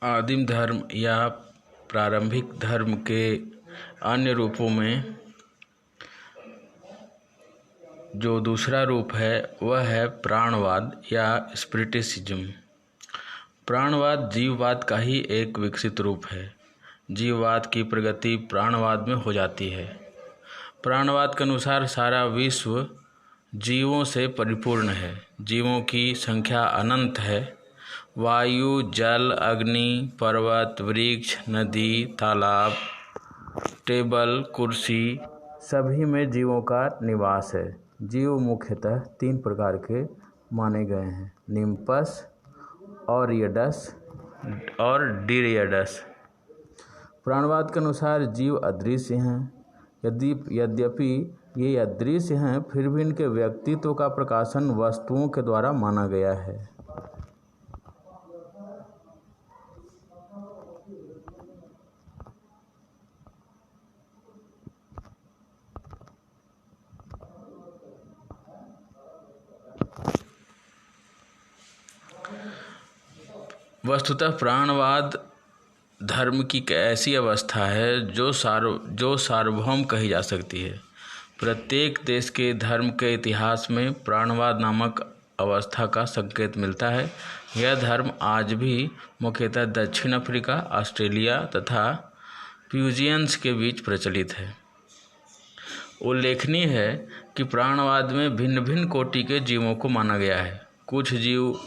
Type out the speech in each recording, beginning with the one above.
आदिम धर्म या प्रारंभिक धर्म के अन्य रूपों में जो दूसरा रूप है वह है प्राणवाद या स्पिरिटिसिज्म। प्राणवाद जीववाद का ही एक विकसित रूप है। जीववाद की प्रगति प्राणवाद में हो जाती है। प्राणवाद के अनुसार सारा विश्व जीवों से परिपूर्ण है। जीवों की संख्या अनंत है। वायु, जल, अग्नि, पर्वत, वृक्ष, नदी, तालाब, टेबल, कुर्सी सभी में जीवों का निवास है। जीव मुख्यतः 3 प्रकार के माने गए हैं: निम्पस, ऑरियडस और डिरियडस। प्राणवाद के अनुसार जीव अदृश्य हैं। यद्यपि ये अदृश्य हैं, फिर भी इनके व्यक्तित्व का प्रकाशन वस्तुओं के द्वारा माना गया है। वस्तुतः प्राणवाद धर्म की एक ऐसी अवस्था है जो सार्वभौम कही जा सकती है। प्रत्येक देश के धर्म के इतिहास में प्राणवाद नामक अवस्था का संकेत मिलता है। यह धर्म आज भी मुख्यतः दक्षिण अफ्रीका, ऑस्ट्रेलिया तथा फ्यूजियंस के बीच प्रचलित है। उल्लेखनीय है कि प्राणवाद में भिन्न भिन्न कोटि के जीवों को माना गया है। कुछ जीव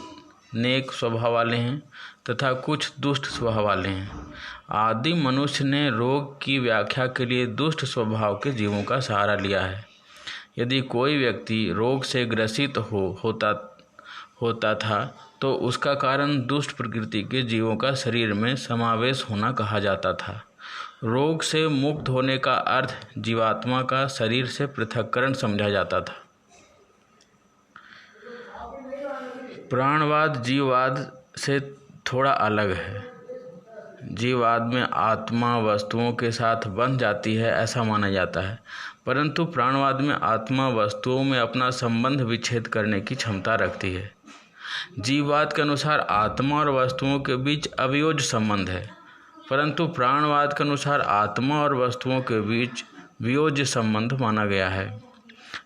नेक स्वभाव वाले हैं तथा कुछ दुष्ट स्वभाव वाले हैं। आदिम मनुष्य ने रोग की व्याख्या के लिए दुष्ट स्वभाव के जीवों का सहारा लिया है। यदि कोई व्यक्ति रोग से ग्रसित होता था तो उसका कारण दुष्ट प्रकृति के जीवों का शरीर में समावेश होना कहा जाता था। रोग से मुक्त होने का अर्थ जीवात्मा का शरीर से पृथक्करण समझा जाता था। प्राणवाद जीववाद से थोड़ा अलग है। जीववाद में आत्मा वस्तुओं के साथ बंध जाती है ऐसा माना जाता है, परंतु प्राणवाद में आत्मा वस्तुओं में अपना संबंध विच्छेद करने की क्षमता रखती है। जीववाद के अनुसार आत्मा और वस्तुओं के बीच अवियोज्य संबंध है, परंतु प्राणवाद के अनुसार आत्मा और वस्तुओं के बीच वियोज्य संबंध माना गया है।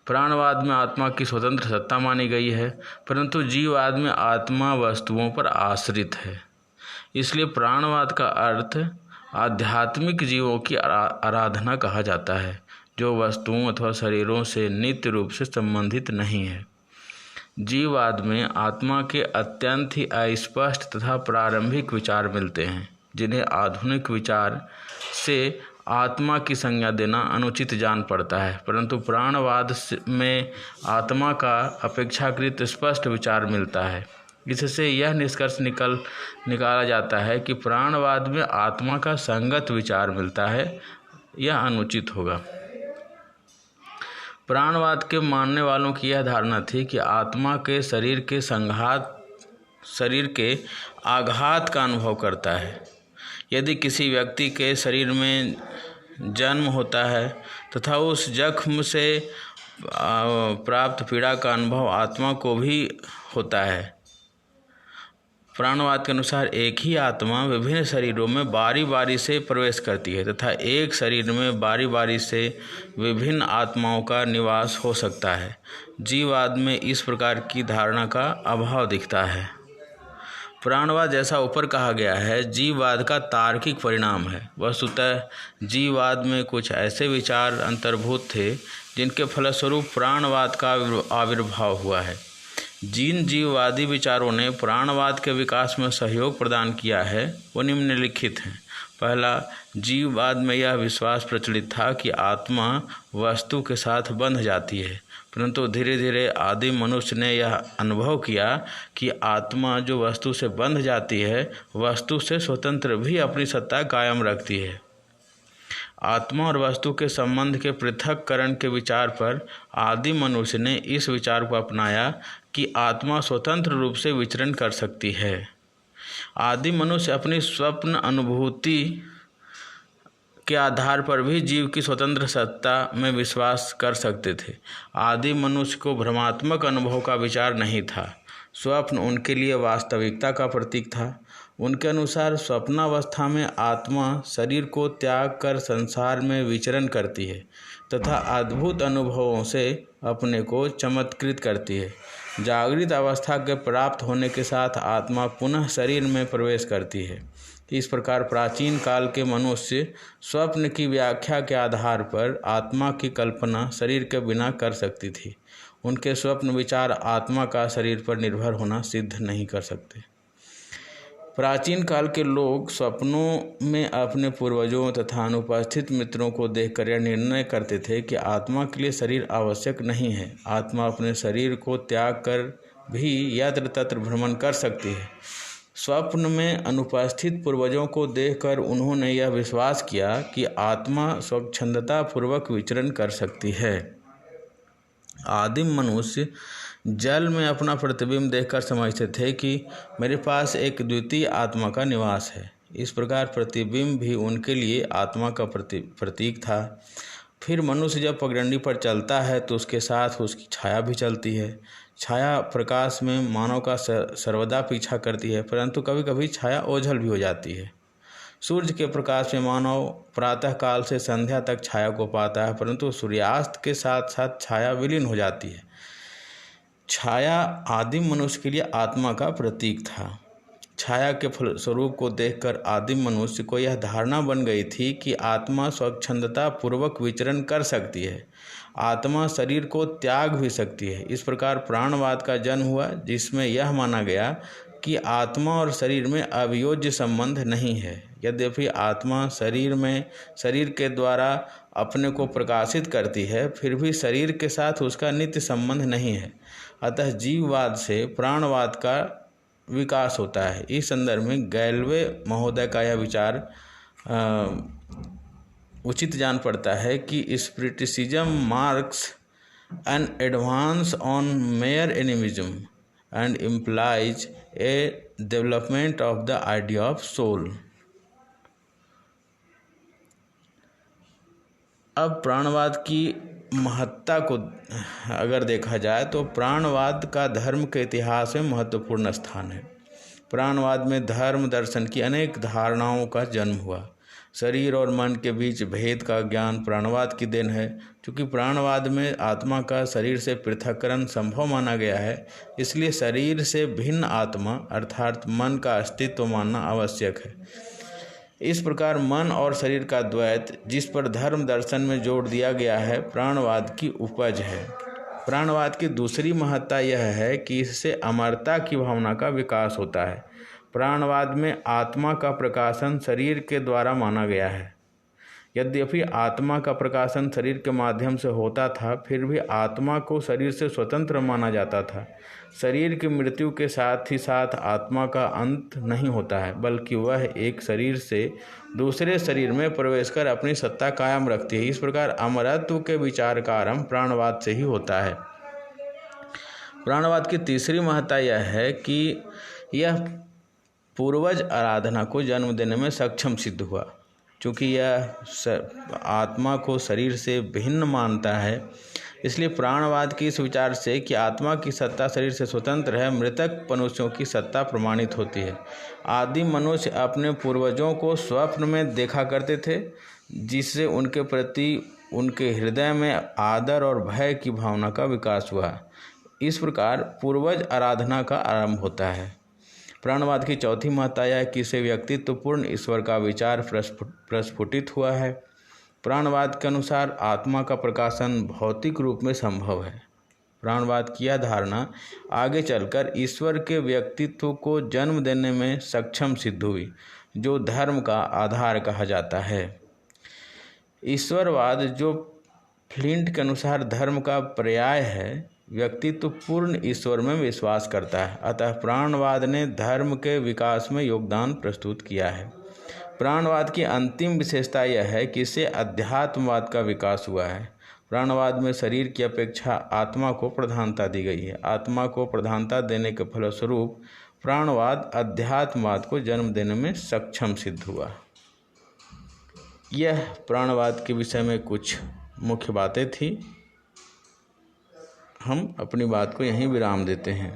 प्राणवाद में आत्मा की स्वतंत्र सत्ता मानी गई है, परंतु जीववाद में आत्मा वस्तुओं पर आश्रित है। इसलिए प्राणवाद का अर्थ आध्यात्मिक जीवों की आराधना कहा जाता है, जो वस्तुओं अथवा शरीरों से नित्य रूप से संबंधित नहीं है। जीववाद में आत्मा के अत्यंत ही अस्पष्ट तथा प्रारंभिक विचार मिलते हैं, जिन्हें आधुनिक विचार से आत्मा की संज्ञा देना अनुचित जान पड़ता है, परंतु प्राणवाद में आत्मा का अपेक्षाकृत स्पष्ट विचार मिलता है। इससे यह निष्कर्ष निकाला जाता है कि प्राणवाद में आत्मा का संगत विचार मिलता है, यह अनुचित होगा। प्राणवाद के मानने वालों की यह धारणा थी कि आत्मा के शरीर के आघात का अनुभव करता है। यदि किसी व्यक्ति के शरीर में जन्म होता है तथा उस जख्म से प्राप्त पीड़ा का अनुभव आत्मा को भी होता है। प्राणवाद के अनुसार एक ही आत्मा विभिन्न शरीरों में बारी बारी से प्रवेश करती है तथा एक शरीर में बारी बारी से विभिन्न आत्माओं का निवास हो सकता है। जीववाद में इस प्रकार की धारणा का अभाव दिखता है। प्राणवाद जैसा ऊपर कहा गया है जीववाद का तार्किक परिणाम है। वस्तुतः जीववाद में कुछ ऐसे विचार अंतर्भूत थे जिनके फलस्वरूप प्राणवाद का आविर्भाव हुआ है। जिन जीववादी विचारों ने प्राणवाद के विकास में सहयोग प्रदान किया है वो निम्नलिखित हैं। पहला, जीववाद में यह विश्वास प्रचलित था कि आत्मा वस्तु के साथ बंध जाती है, परंतु धीरे धीरे आदिम मनुष्य ने यह अनुभव किया कि आत्मा जो वस्तु से बंध जाती है वस्तु से स्वतंत्र भी अपनी सत्ता कायम रखती है। आत्मा और वस्तु के संबंध के पृथक्करण के विचार पर आदिम मनुष्य ने इस विचार को अपनाया कि आत्मा स्वतंत्र रूप से विचरण कर सकती है। आदिम मनुष्य अपनी स्वप्न अनुभूति के आधार पर भी जीव की स्वतंत्र सत्ता में विश्वास कर सकते थे। आदिम मनुष्य को भ्रमात्मक अनुभव का विचार नहीं था। स्वप्न उनके लिए वास्तविकता का प्रतीक था। उनके अनुसार स्वप्नावस्था में आत्मा शरीर को त्याग कर संसार में विचरण करती है तथा अद्भुत अनुभवों से अपने को चमत्कृत करती है। जागृत अवस्था के प्राप्त होने के साथ आत्मा पुनः शरीर में प्रवेश करती है। इस प्रकार प्राचीन काल के मनुष्य स्वप्न की व्याख्या के आधार पर आत्मा की कल्पना शरीर के बिना कर सकती थी। उनके स्वप्न विचार आत्मा का शरीर पर निर्भर होना सिद्ध नहीं कर सकते। प्राचीन काल के लोग सपनों में अपने पूर्वजों तथा अनुपस्थित मित्रों को देखकर यह निर्णय करते थे कि आत्मा के लिए शरीर आवश्यक नहीं है। आत्मा अपने शरीर को त्याग कर भी यत्र तत्र भ्रमण कर सकती है। स्वप्न में अनुपस्थित पूर्वजों को देखकर उन्होंने यह विश्वास किया कि आत्मा स्वच्छंदता पूर्वक विचरण कर सकती है। आदिम मनुष्य जल में अपना प्रतिबिंब देखकर समझते थे कि मेरे पास एक द्वितीय आत्मा का निवास है। इस प्रकार प्रतिबिंब भी उनके लिए आत्मा का प्रतीक था। फिर मनुष्य जब पगडंडी पर चलता है तो उसके साथ उसकी छाया भी चलती है। छाया प्रकाश में मानव का सर्वदा पीछा करती है, परंतु कभी कभी छाया ओझल भी हो जाती है। सूर्य के प्रकाश में मानव प्रातः काल से संध्या तक छाया को पाता है, परंतु सूर्यास्त के साथ साथ छाया विलीन हो जाती है। छाया आदिम मनुष्य के लिए आत्मा का प्रतीक था। छाया के फलस्वरूप को देखकर आदिम मनुष्य को यह धारणा बन गई थी कि आत्मा स्वच्छंदता पूर्वक विचरण कर सकती है। आत्मा शरीर को त्याग भी सकती है। इस प्रकार प्राणवाद का जन्म हुआ, जिसमें यह माना गया कि आत्मा और शरीर में अवियोज्य संबंध नहीं है। यद्यपि आत्मा शरीर के द्वारा अपने को प्रकाशित करती है, फिर भी शरीर के साथ उसका नित्य संबंध नहीं है। अतः जीववाद से प्राणवाद का विकास होता है। इस संदर्भ में गैलवे महोदय का यह विचार उचित जान पड़ता है कि spiritism marks an advance on mere animism and implies a development of the idea of soul. अब प्राणवाद की महत्ता को अगर देखा जाए तो प्राणवाद का धर्म के इतिहास में महत्वपूर्ण स्थान है। प्राणवाद में धर्म दर्शन की अनेक धारणाओं का जन्म हुआ। शरीर और मन के बीच भेद का ज्ञान प्राणवाद की देन है। क्योंकि प्राणवाद में आत्मा का शरीर से पृथक्करण संभव माना गया है, इसलिए शरीर से भिन्न आत्मा अर्थात मन का अस्तित्व मानना आवश्यक है। इस प्रकार मन और शरीर का द्वैत, जिस पर धर्म दर्शन में जोर दिया गया है, प्राणवाद की उपज है। प्राणवाद की दूसरी महत्ता यह है कि इससे अमरता की भावना का विकास होता है। प्राणवाद में आत्मा का प्रकाशन शरीर के द्वारा माना गया है। यद्यपि आत्मा का प्रकाशन शरीर के माध्यम से होता था, फिर भी आत्मा को शरीर से स्वतंत्र माना जाता था। शरीर की मृत्यु के साथ ही साथ आत्मा का अंत नहीं होता है, बल्कि वह एक शरीर से दूसरे शरीर में प्रवेश कर अपनी सत्ता कायम रखती है। इस प्रकार अमरत्व के विचार का आरंभ प्राणवाद से ही होता है। प्राणवाद की तीसरी महत्ता यह है कि यह पूर्वज आराधना को जन्म देने में सक्षम सिद्ध हुआ। चूँकि यह आत्मा को शरीर से भिन्न मानता है, इसलिए प्राणवाद की इस विचार से कि आत्मा की सत्ता शरीर से स्वतंत्र है, मृतक मनुष्यों की सत्ता प्रमाणित होती है। आदिम मनुष्य अपने पूर्वजों को स्वप्न में देखा करते थे, जिससे उनके प्रति उनके हृदय में आदर और भय की भावना का विकास हुआ। इस प्रकार पूर्वज आराधना का आरंभ होता है। प्राणवाद की चौथी महत्ता यह है कि इसे व्यक्तित्वपूर्ण ईश्वर का विचार प्रस्फुटित हुआ है। प्राणवाद के अनुसार आत्मा का प्रकाशन भौतिक रूप में संभव है। प्राणवाद की यह धारणा आगे चलकर ईश्वर के व्यक्तित्व को जन्म देने में सक्षम सिद्ध हुई, जो धर्म का आधार कहा जाता है। ईश्वरवाद, जो फ्लिंट के अनुसार धर्म का पर्याय है, व्यक्तित्व पूर्ण ईश्वर में विश्वास करता है। अतः प्राणवाद ने धर्म के विकास में योगदान प्रस्तुत किया है। प्राणवाद की अंतिम विशेषता यह है कि इससे अध्यात्मवाद का विकास हुआ है। प्राणवाद में शरीर की अपेक्षा आत्मा को प्रधानता दी गई है। आत्मा को प्रधानता देने के फलस्वरूप प्राणवाद अध्यात्मवाद को जन्म देने में सक्षम सिद्ध हुआ। यह प्राणवाद के विषय में कुछ मुख्य बातें थी। हम अपनी बात को यहीं विराम देते हैं।